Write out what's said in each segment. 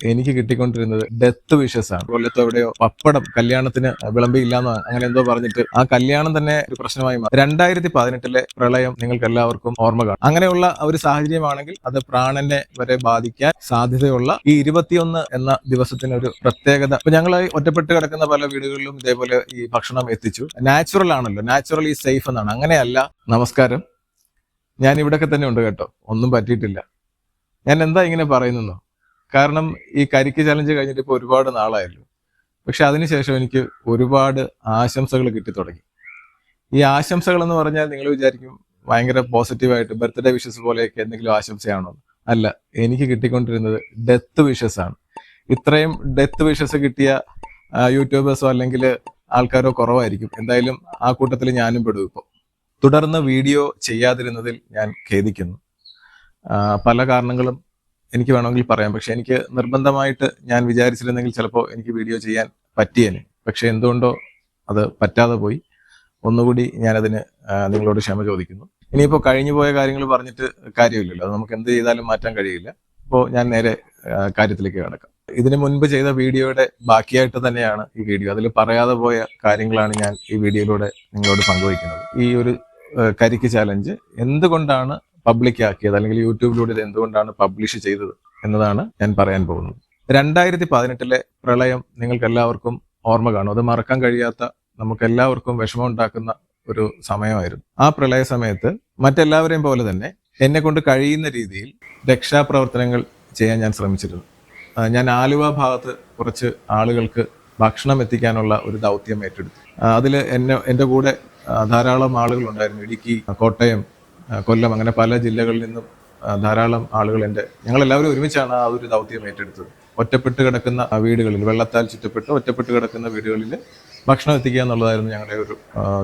എനിക്ക് കിട്ടിക്കൊണ്ടിരുന്നത് death wishes ആണ്. കൊല്ലത്തോ എവിടെയോ പപ്പടം കല്യാണത്തിന് വിളമ്പിയില്ലാന്നോ അങ്ങനെ എന്തോ പറഞ്ഞിട്ട് ആ കല്യാണം തന്നെ ഒരു പ്രശ്നമായി മാറി. 2018 പ്രളയം നിങ്ങൾക്ക് എല്ലാവർക്കും ഓർമ്മ കാണും. അങ്ങനെയുള്ള ഒരു സാഹചര്യമാണെങ്കിൽ അത് പ്രാണനെ വരെ ബാധിക്കാൻ സാധ്യതയുള്ള ഈ 21 എന്ന ദിവസത്തിന് ഒരു പ്രത്യേകത. ഇപ്പൊ ഞങ്ങൾ ഒറ്റപ്പെട്ട് കിടക്കുന്ന പല വീടുകളിലും ഇതേപോലെ ഈ ഭക്ഷണം എത്തിച്ചു. നാച്ചുറൽ ആണല്ലോ, നാച്ചുറൽ ഈ സേഫ് എന്നാണ്. അങ്ങനെയല്ല. നമസ്കാരം, ഞാൻ ഇവിടൊക്കെ തന്നെ ഉണ്ട് കേട്ടോ, ഒന്നും പറ്റിയിട്ടില്ല. ഞാൻ എന്താ ഇങ്ങനെ പറയുന്നോ, കാരണം ഈ കരിക്ക് ചലഞ്ച് കഴിഞ്ഞിട്ട് ഇപ്പോൾ ഒരുപാട് നാളായല്ലോ. പക്ഷെ അതിനുശേഷം എനിക്ക് ഒരുപാട് ആശംസകൾ കിട്ടി തുടങ്ങി. ഈ ആശംസകൾ എന്ന് പറഞ്ഞാൽ നിങ്ങൾ വിചാരിക്കും ഭയങ്കര പോസിറ്റീവായിട്ട് ബർത്ത്ഡേ വിഷസ് പോലെയൊക്കെ എന്തെങ്കിലും ആശംസയാണോ? അല്ല, എനിക്ക് കിട്ടിക്കൊണ്ടിരുന്നത് ഡെത്ത് വിഷസ് ആണ്. ഇത്രയും ഡെത്ത് വിഷസ് കിട്ടിയ യൂട്യൂബേഴ്സോ അല്ലെങ്കിൽ ആൾക്കാരോ കുറവായിരിക്കും. എന്തായാലും ആ കൂട്ടത്തിൽ ഞാനും പെടും. ഇപ്പോൾ തുടർന്ന് വീഡിയോ ചെയ്യാതിരുന്നതിൽ ഞാൻ ഖേദിക്കുന്നു. പല കാരണങ്ങളും എനിക്ക് വേണമെങ്കിൽ പറയാം. പക്ഷെ എനിക്ക് നിർബന്ധമായിട്ട് ഞാൻ വിചാരിച്ചിരുന്നെങ്കിൽ ചിലപ്പോൾ എനിക്ക് വീഡിയോ ചെയ്യാൻ പറ്റിയേനെ. പക്ഷെ എന്തുകൊണ്ടോ അത് പറ്റാതെ പോയി. ഒന്നുകൂടി ഞാനതിന് നിങ്ങളോട് ക്ഷമ ചോദിക്കുന്നു. ഇനിയിപ്പോൾ കഴിഞ്ഞു പോയ കാര്യങ്ങൾ പറഞ്ഞിട്ട് കാര്യമില്ലല്ലോ, അത് നമുക്ക് എന്ത് ചെയ്താലും മാറ്റാൻ കഴിയില്ല. അപ്പോൾ ഞാൻ നേരെ കാര്യത്തിലേക്ക് കിടക്കാം. ഇതിനു മുൻപ് ചെയ്ത വീഡിയോയുടെ ബാക്കിയായിട്ട് തന്നെയാണ് ഈ വീഡിയോ. അതിൽ പറയാതെ പോയ കാര്യങ്ങളാണ് ഞാൻ ഈ വീഡിയോയിലൂടെ നിങ്ങളോട് പങ്കുവയ്ക്കുന്നത്. ഈ ഒരു കരിക്ക് ചാലഞ്ച് എന്തുകൊണ്ടാണ് പബ്ലിക് ആക്കിയത്, അല്ലെങ്കിൽ യൂട്യൂബിലൂടെ ഇത് എന്തുകൊണ്ടാണ് പബ്ലിഷ് ചെയ്തത് എന്നതാണ് ഞാൻ പറയാൻ പോകുന്നത്. 2018 പ്രളയം നിങ്ങൾക്ക് എല്ലാവർക്കും ഓർമ്മ കാണും. അത് മറക്കാൻ കഴിയാത്ത, നമുക്ക് എല്ലാവർക്കും വിഷമം ഉണ്ടാക്കുന്ന ഒരു സമയമായിരുന്നു. ആ പ്രളയ സമയത്ത് മറ്റെല്ലാവരെയും പോലെ തന്നെ എന്നെ കൊണ്ട് കഴിയുന്ന രീതിയിൽ രക്ഷാപ്രവർത്തനങ്ങൾ ചെയ്യാൻ ഞാൻ ശ്രമിച്ചിരുന്നു. ഞാൻ ആലുവ ഭാഗത്ത് കുറച്ച് ആളുകൾക്ക് ഭക്ഷണം എത്തിക്കാനുള്ള ഒരു ദൗത്യം ഏറ്റെടുത്തു. അതിൽ എൻ്റെ കൂടെ ധാരാളം ആളുകൾ ഉണ്ടായിരുന്നു. ഇടുക്കി, കോട്ടയം, കൊല്ലം, അങ്ങനെ പല ജില്ലകളിൽ നിന്നും ധാരാളം ആളുകൾ ഞങ്ങളെല്ലാവരും ഒരുമിച്ചാണ് ആ ഒരു ദൗത്യം ഏറ്റെടുത്തത്. ഒറ്റപ്പെട്ട് കിടക്കുന്ന വീടുകളിൽ, വെള്ളത്താൽ ചുറ്റപ്പെട്ട് ഒറ്റപ്പെട്ട് കിടക്കുന്ന വീടുകളിൽ ഭക്ഷണം എത്തിക്കുക എന്നുള്ളതായിരുന്നു ഞങ്ങളുടെ ഒരു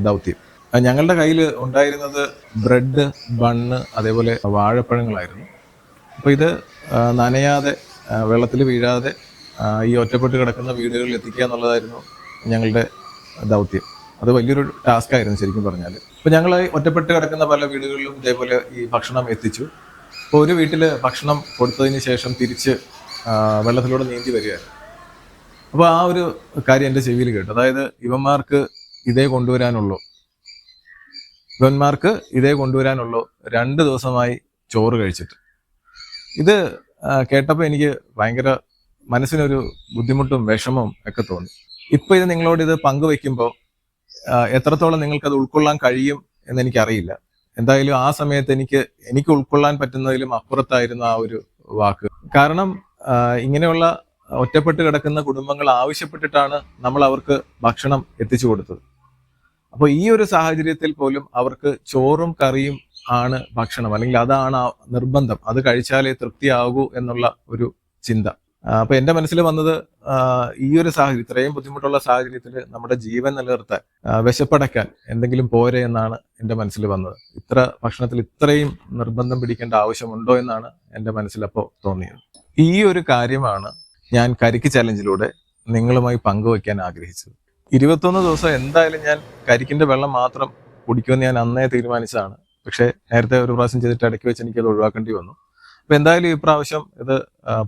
ദൗത്യം. ഞങ്ങളുടെ കയ്യിൽ ഉണ്ടായിരുന്നത് ബ്രെഡ്, ബണ്ണ്, അതേപോലെ വാഴപ്പഴങ്ങളായിരുന്നു. അപ്പോൾ ഇത് നനയാതെ, വെള്ളത്തിൽ വീഴാതെ ഈ ഒറ്റപ്പെട്ട് കിടക്കുന്ന വീടുകളിൽ എത്തിക്കുക എന്നുള്ളതായിരുന്നു ഞങ്ങളുടെ ദൗത്യം. അത് വലിയൊരു ടാസ്ക് ആയിരുന്നു ശരിക്കും പറഞ്ഞാൽ. അപ്പോൾ ഞങ്ങൾ ഒറ്റപ്പെട്ട് കിടക്കുന്ന പല വീടുകളിലും ഇതേപോലെ ഈ ഭക്ഷണം എത്തിച്ചു. അപ്പോൾ ഒരു വീട്ടിൽ ഭക്ഷണം കൊടുത്തതിന് ശേഷം തിരിച്ച് വെള്ളത്തിലൂടെ നീന്തി വരികയായിരുന്നു. അപ്പോൾ ആ ഒരു കാര്യം എൻ്റെ ചെവിയിൽ കേട്ടു. അതായത് ഇവന്മാർക്ക് ഇതേ കൊണ്ടുവരാനുള്ളൂ 2 ദിവസമായി ചോറ് കഴിച്ചിട്ട്. ഇത് കേട്ടപ്പോൾ എനിക്ക് ഭയങ്കര മനസ്സിനൊരു ബുദ്ധിമുട്ടും വിഷമവും ഒക്കെ തോന്നി. ഇപ്പൊ ഇത് നിങ്ങളോട് ഇത് പങ്കുവെക്കുമ്പോൾ എത്രത്തോളം നിങ്ങൾക്കത് ഉൾക്കൊള്ളാൻ കഴിയും എന്നെനിക്കറിയില്ല. എന്തായാലും ആ സമയത്ത് എനിക്ക് ഉൾക്കൊള്ളാൻ പറ്റുന്നതിലും അപ്പുറത്തായിരുന്നു ആ ഒരു വാക്ക്. കാരണം ഇങ്ങനെയുള്ള ഒറ്റപ്പെട്ട് കിടക്കുന്ന കുടുംബങ്ങൾ ആവശ്യപ്പെട്ടിട്ടാണ് നമ്മൾ അവർക്ക് ഭക്ഷണം എത്തിച്ചു കൊടുത്തത്. അപ്പോൾ ഈ ഒരു സാഹചര്യത്തിൽ പോലും അവർക്ക് ചോറും കറിയും ആണ് ഭക്ഷണം, അല്ലെങ്കിൽ അതാണ് നിർബന്ധം, അത് കഴിച്ചാലേ തൃപ്തിയാകൂ എന്നുള്ള ഒരു ചിന്ത. അപ്പൊ എന്റെ മനസ്സിൽ വന്നത്, ഈ ഒരു സാഹചര്യം, ഇത്രയും ബുദ്ധിമുട്ടുള്ള സാഹചര്യത്തിൽ നമ്മുടെ ജീവൻ നിലനിർത്താൻ, വിശപ്പടക്കാൻ എന്തെങ്കിലും പോരെ എന്നാണ് എന്റെ മനസ്സിൽ വന്നത്. ഇത്ര ഭക്ഷണത്തിൽ ഇത്രയും നിർബന്ധം പിടിക്കേണ്ട ആവശ്യമുണ്ടോ എന്നാണ് എന്റെ മനസ്സിലപ്പോൾ തോന്നിയത്. ഈ ഒരു കാര്യമാണ് ഞാൻ കരിക്ക് ചലഞ്ചിലൂടെ നിങ്ങളുമായി പങ്കുവയ്ക്കാൻ ആഗ്രഹിച്ചത്. 21 ദിവസം എന്തായാലും ഞാൻ കരിക്കിന്റെ വെള്ളം മാത്രം കുടിക്കുമെന്ന് ഞാൻ അന്നേ തീരുമാനിച്ചതാണ്. പക്ഷെ നേരത്തെ ഒരു പ്രാവശ്യം ചെയ്തിട്ട് ഇടയ്ക്ക് വെച്ച് എനിക്കത് ഒഴിവാക്കേണ്ടി വന്നു. അപ്പൊ എന്തായാലും ഈ പ്രാവശ്യം ഇത്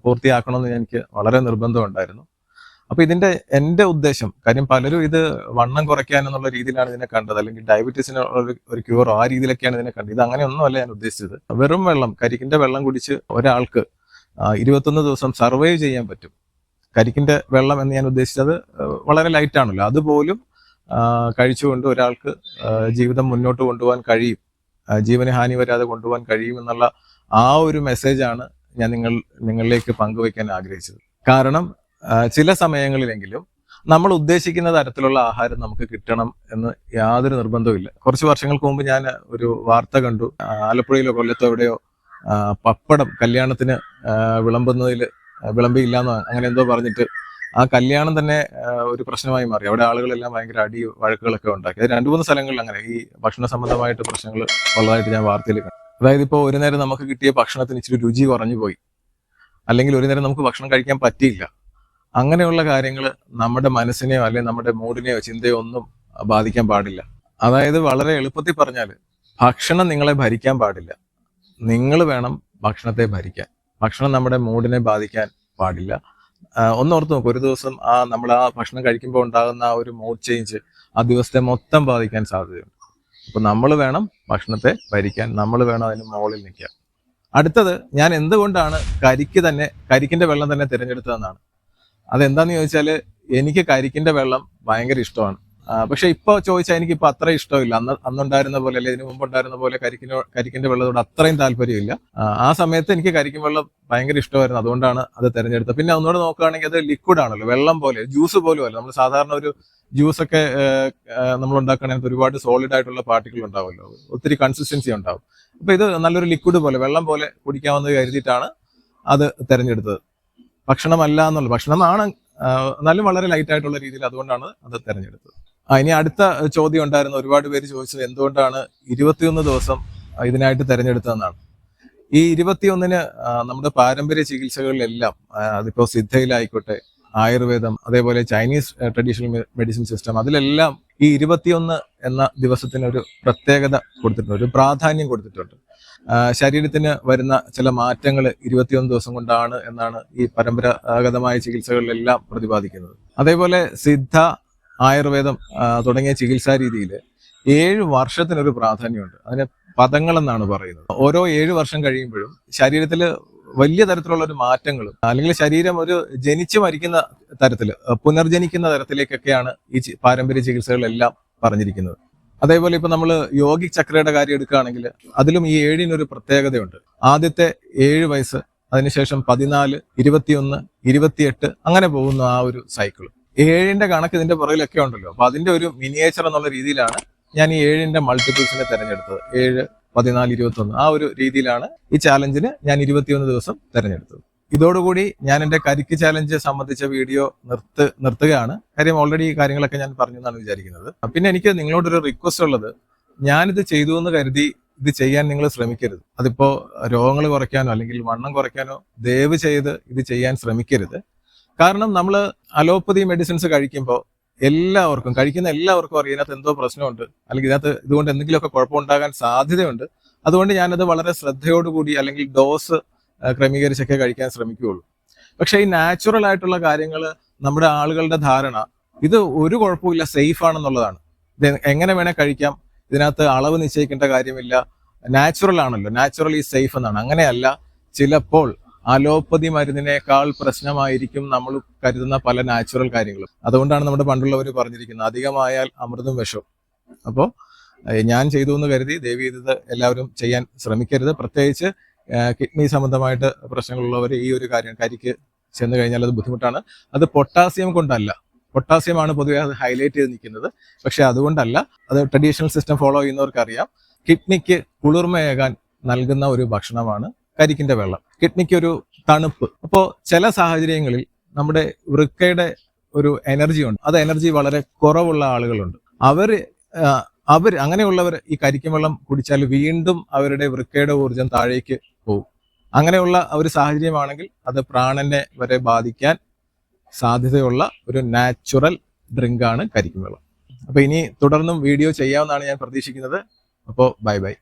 പൂർത്തിയാക്കണമെന്ന് എനിക്ക് വളരെ നിർബന്ധമുണ്ടായിരുന്നു. അപ്പൊ എന്റെ ഉദ്ദേശം, കാര്യം പലരും ഇത് വണ്ണം കുറയ്ക്കാൻ എന്നുള്ള രീതിയിലാണ് ഇതിനെ കണ്ടത്, അല്ലെങ്കിൽ ഡയബറ്റീസിന് ഒരു ക്യൂറോ ആ രീതിയിലൊക്കെയാണ് ഇതിനെ കണ്ടത്. ഇത് അങ്ങനെയൊന്നുമല്ല ഞാൻ ഉദ്ദേശിച്ചത്. വെറും വെള്ളം, കരിക്കിന്റെ വെള്ളം കുടിച്ച് ഒരാൾക്ക് 21 ദിവസം സർവൈവ് ചെയ്യാൻ പറ്റും. കരിക്കിന്റെ വെള്ളം എന്ന് ഞാൻ ഉദ്ദേശിച്ചത് വളരെ ലൈറ്റ് ആണല്ലോ, അതുപോലും കഴിച്ചുകൊണ്ട് ഒരാൾക്ക് ജീവിതം മുന്നോട്ട് കൊണ്ടുപോകാൻ കഴിയും, ജീവന് ഹാനി വരാതെ കൊണ്ടുപോകാൻ കഴിയും എന്നുള്ള ആ ഒരു മെസ്സേജാണ് ഞാൻ നിങ്ങളിലേക്ക് പങ്കുവയ്ക്കാൻ ആഗ്രഹിച്ചത്. കാരണം ചില സമയങ്ങളിലെങ്കിലും നമ്മൾ ഉദ്ദേശിക്കുന്ന തരത്തിലുള്ള ആഹാരം നമുക്ക് കിട്ടണം എന്ന് യാതൊരു നിർബന്ധവുമില്ല. കുറച്ച് വർഷങ്ങൾക്ക് മുമ്പ് ഞാൻ ഒരു വാർത്ത കണ്ടു. ആലപ്പുഴയിലോ കൊല്ലത്തോ എവിടെയോ പപ്പടം കല്യാണത്തിന് വിളമ്പിയില്ലാന്നോ അങ്ങനെ എന്തോ പറഞ്ഞിട്ട് ആ കല്യാണം തന്നെ ഒരു പ്രശ്നമായി മാറി. അവിടെ ആളുകളെല്ലാം ഭയങ്കര അടി വഴക്കുകളൊക്കെ ഉണ്ടാക്കി. അത് 2-3 സ്ഥലങ്ങളിൽ അങ്ങനെ ഈ ഭക്ഷണ സംബന്ധമായിട്ട് പ്രശ്നങ്ങൾ ഉള്ളതായിട്ട് ഞാൻ വാർത്തയിൽ കണ്ടു. അതായത് ഇപ്പോൾ ഒരു നേരം നമുക്ക് കിട്ടിയ ഭക്ഷണത്തിന് ഇച്ചിരി രുചി കുറഞ്ഞു പോയി, അല്ലെങ്കിൽ ഒരു നേരം നമുക്ക് ഭക്ഷണം കഴിക്കാൻ പറ്റിയില്ല. അങ്ങനെയുള്ള കാര്യങ്ങൾ നമ്മുടെ മനസ്സിനെയോ അല്ലെങ്കിൽ നമ്മുടെ മൂഡിനെയോ ചിന്തയോ ഒന്നും ബാധിക്കാൻ പാടില്ല. അതായത് വളരെ എളുപ്പത്തിൽ പറഞ്ഞാൽ, ഭക്ഷണം നിങ്ങളെ ഭരിക്കാൻ പാടില്ല, നിങ്ങൾ വേണം ഭക്ഷണത്തെ ഭരിക്കാൻ. ഭക്ഷണം നമ്മുടെ മൂഡിനെ ബാധിക്കാൻ പാടില്ല. ഒന്നോർത്ത് നോക്കും, ഒരു ദിവസം നമ്മൾ ആ ഭക്ഷണം കഴിക്കുമ്പോൾ ഉണ്ടാകുന്ന ആ ഒരു മൂഡ് ചേഞ്ച് ആ ദിവസത്തെ മൊത്തം ബാധിക്കാൻ സാധ്യതയുണ്ട്. അപ്പൊ നമ്മൾ വേണം ഭക്ഷണത്തെ ഭരിക്കാൻ, നമ്മൾ വേണം അതിന് മുകളിൽ നിൽക്കാൻ. അടുത്തത്, ഞാൻ എന്തുകൊണ്ടാണ് കരിക്കിന്റെ വെള്ളം തന്നെ തിരഞ്ഞെടുത്തതെന്നാണ്. അതെന്താന്ന് ചോദിച്ചാല്, എനിക്ക് കരിക്കിന്റെ വെള്ളം ഭയങ്കര ഇഷ്ടമാണ്. പക്ഷെ ഇപ്പൊ ചോദിച്ചാൽ എനിക്കിപ്പോ അത്ര ഇഷ്ടമില്ല. അന്നുണ്ടായിരുന്ന പോലെ, അല്ലെ ഇതിനു മുമ്പ് ഉണ്ടായിരുന്ന പോലെ കരിക്കിന്റെ വെള്ളത്തോട് അത്രയും താല്പര്യമില്ല. ആ സമയത്ത് എനിക്ക് കരിക്കിൻ വെള്ളം ഭയങ്കര ഇഷ്ടമായിരുന്നു, അതുകൊണ്ടാണ് അത് തിരഞ്ഞെടുത്തത്. പിന്നെ ഒന്നുകൂടെ നോക്കുകയാണെങ്കിൽ അത് ലിക്വിഡ് ആണല്ലോ, വെള്ളം പോലെ, ജ്യൂസ് പോലും അല്ല. നമ്മൾ സാധാരണ ഒരു ജ്യൂസൊക്കെ നമ്മൾ ഉണ്ടാക്കുകയാണെങ്കിൽ ഒരുപാട് സോളിഡ് ആയിട്ടുള്ള പാർട്ടിക്കിൾ ഉണ്ടാവുമല്ലോ, ഒത്തിരി കൺസിസ്റ്റൻസി ഉണ്ടാവും. അപ്പൊ ഇത് നല്ലൊരു ലിക്വിഡ് പോലെ, വെള്ളം പോലെ കുടിക്കാമെന്ന് കരുതിയിട്ടാണ് അത് തിരഞ്ഞെടുത്തത്. ഭക്ഷണമല്ല എന്നുള്ള, ഭക്ഷണമാണ് എന്നാലും വളരെ ലൈറ്റ് ആയിട്ടുള്ള രീതിയിൽ, അതുകൊണ്ടാണ് അത് തിരഞ്ഞെടുത്തത്. ഇനി അടുത്ത ചോദ്യം ഉണ്ടായിരുന്നു, ഒരുപാട് പേര് ചോദിച്ചത് എന്തുകൊണ്ടാണ് 21 ദിവസം ഇതിനായിട്ട് തിരഞ്ഞെടുത്തതെന്നാണ്. ഈ 21-ന് നമ്മുടെ പാരമ്പര്യ ചികിത്സകളിലെല്ലാം, അതിപ്പോ സിദ്ധയിലായിക്കോട്ടെ, ആയുർവേദം, അതേപോലെ ചൈനീസ് ട്രഡീഷണൽ മെഡിസിൻ സിസ്റ്റം, അതിലെല്ലാം ഈ 21 എന്ന ദിവസത്തിന് ഒരു പ്രത്യേകത കൊടുത്തിട്ടുണ്ട്, ഒരു പ്രാധാന്യം കൊടുത്തിട്ടുണ്ട്. ശരീരത്തിന് വരുന്ന ചില മാറ്റങ്ങൾ 21 ദിവസം കൊണ്ടാണ് എന്നാണ് ഈ പരമ്പരാഗതമായ ചികിത്സകളിലെല്ലാം പ്രതിപാദിക്കുന്നത്. അതേപോലെ സിദ്ധ, ആയുർവേദം തുടങ്ങിയ ചികിത്സാ രീതിയിൽ 7 വർഷത്തിനൊരു പ്രാധാന്യമുണ്ട്. അതിന് പദങ്ങൾ എന്നാണ് പറയുന്നത്. ഓരോ 7 വർഷം കഴിയുമ്പോഴും ശരീരത്തിൽ വലിയ തരത്തിലുള്ള ഒരു മാറ്റങ്ങളും, അല്ലെങ്കിൽ ശരീരം ഒരു ജനിച്ചു മരിക്കുന്ന തരത്തിൽ, പുനർജനിക്കുന്ന തരത്തിലേക്കൊക്കെയാണ് ഈ പാരമ്പര്യ ചികിത്സകളെല്ലാം പറഞ്ഞിരിക്കുന്നത്. അതേപോലെ ഇപ്പൊ നമ്മൾ യോഗിക് ചക്രയുടെ കാര്യം എടുക്കുകയാണെങ്കിൽ അതിലും ഈ 7-നൊരു പ്രത്യേകതയുണ്ട്. ആദ്യത്തെ 7 വയസ്സ്, അതിനുശേഷം 14, 21, 28 അങ്ങനെ പോകുന്ന ആ ഒരു സൈക്കിൾ. 7-ന്റെ കണക്ക് ഇതിന്റെ പുറകിലൊക്കെ ഉണ്ടല്ലോ. അപ്പൊ അതിന്റെ ഒരു മിനിയേച്ചർ എന്നുള്ള രീതിയിലാണ് ഞാൻ ഈ 7-ന്റെ മൾട്ടിപ്പിൾസിനെ തിരഞ്ഞെടുത്തത്. 7, 14, 21 ആ ഒരു രീതിയിലാണ് ഈ ചാലഞ്ചിന് ഞാൻ 21 ദിവസം തിരഞ്ഞെടുത്തത്. ഇതോടുകൂടി ഞാൻ എന്റെ കരിക്ക് ചാലഞ്ച് സംബന്ധിച്ച വീഡിയോ നിർത്തുകയാണ്. കാര്യം ഓൾറെഡി ഈ കാര്യങ്ങളൊക്കെ ഞാൻ പറഞ്ഞു എന്നാണ് വിചാരിക്കുന്നത്. പിന്നെ എനിക്ക് നിങ്ങളോടൊരു റിക്വസ്റ്റ് ഉള്ളത്, ഞാനിത് ചെയ്തു എന്ന് കരുതി ഇത് ചെയ്യാൻ നിങ്ങൾ ശ്രമിക്കരുത്. അതിപ്പോ രോഗങ്ങൾ കുറയ്ക്കാനോ അല്ലെങ്കിൽ വണ്ണം കുറയ്ക്കാനോ ദയവ് ചെയ്ത് ഇത് ചെയ്യാൻ ശ്രമിക്കരുത്. കാരണം നമ്മൾ അലോപ്പതി മെഡിസിൻസ് കഴിക്കുമ്പോൾ കഴിക്കുന്ന എല്ലാവർക്കും അറിയാം ഇതിനകത്ത് എന്തോ പ്രശ്നമുണ്ട്, അല്ലെങ്കിൽ ഇതുകൊണ്ട് എന്തെങ്കിലുമൊക്കെ കുഴപ്പമുണ്ടാകാൻ സാധ്യതയുണ്ട്. അതുകൊണ്ട് ഞാനത് വളരെ ശ്രദ്ധയോടുകൂടി അല്ലെങ്കിൽ ഡോസ് ക്രമീകരിച്ചൊക്കെ കഴിക്കാൻ ശ്രമിക്കുകയുള്ളൂ. പക്ഷെ ഈ നാച്ചുറൽ ആയിട്ടുള്ള കാര്യങ്ങൾ, നമ്മുടെ ആളുകളുടെ ധാരണ ഇത് ഒരു കുഴപ്പമില്ല, സേഫ് ആണെന്നുള്ളതാണ്. ഇത് എങ്ങനെ വേണേ കഴിക്കാം, ഇതിനകത്ത് അളവ് നിശ്ചയിക്കേണ്ട കാര്യമില്ല, നാച്ചുറൽ ആണല്ലോ, നാച്ചുറൽ ഈസ് സേഫ് എന്നാണ്. അങ്ങനെയല്ല. ചിലപ്പോൾ അലോപ്പതി മരുന്നിനേക്കാൾ പ്രശ്നമായിരിക്കും നമ്മൾ കരുതുന്ന പല നാച്ചുറൽ കാര്യങ്ങളും. അതുകൊണ്ടാണ് നമ്മുടെ പണ്ടുള്ളവർ പറഞ്ഞിരിക്കുന്നത്, അധികമായാൽ അമൃതും വിഷവും. അപ്പോൾ ഞാൻ ചെയ്തു എന്ന് കരുതി ദയവ് ചെയ്തത് എല്ലാവരും ചെയ്യാൻ ശ്രമിക്കരുത്. പ്രത്യേകിച്ച് കിഡ്നി സംബന്ധമായിട്ട് പ്രശ്നങ്ങളുള്ളവർ ഈ ഒരു കാര്യം, കരിക്ക് ചെന്ന് കഴിഞ്ഞാൽ അത് ബുദ്ധിമുട്ടാണ്. അത് പൊട്ടാസ്യം കൊണ്ടല്ല, പൊട്ടാസ്യമാണ് പൊതുവെ അത് ഹൈലൈറ്റ് ചെയ്ത് നിൽക്കുന്നത്. പക്ഷെ അതുകൊണ്ടല്ല, അത് ട്രഡീഷണൽ സിസ്റ്റം ഫോളോ ചെയ്യുന്നവർക്ക് അറിയാം. കിഡ്നിക്ക് കുളിർമയേകാൻ നൽകുന്ന ഒരു ഭക്ഷണമാണ് കരിക്കിന്റെ വെള്ളം. കിഡ്നിക്ക് ഒരു തണുപ്പ്. അപ്പോൾ ചില സാഹചര്യങ്ങളിൽ നമ്മുടെ വൃക്കയുടെ ഒരു എനർജി ഉണ്ട്, അത് എനർജി വളരെ കുറവുള്ള ആളുകളുണ്ട്. അവർ അങ്ങനെയുള്ളവർ ഈ കരിക്കിൻ വെള്ളം കുടിച്ചാൽ വീണ്ടും അവരുടെ വൃക്കയുടെ ഊർജം താഴേക്ക് പോകും. അങ്ങനെയുള്ള ഒരു സാഹചര്യമാണെങ്കിൽ അത് പ്രാണനെ വരെ ബാധിക്കാൻ സാധ്യതയുള്ള ഒരു നാച്ചുറൽ ഡ്രിങ്ക് ആണ് കരിക്കിൻ വെള്ളം. അപ്പൊ ഇനി തുടർന്നും വീഡിയോ ചെയ്യാമെന്നാണ് ഞാൻ പ്രതീക്ഷിക്കുന്നത്. അപ്പോൾ ബൈ.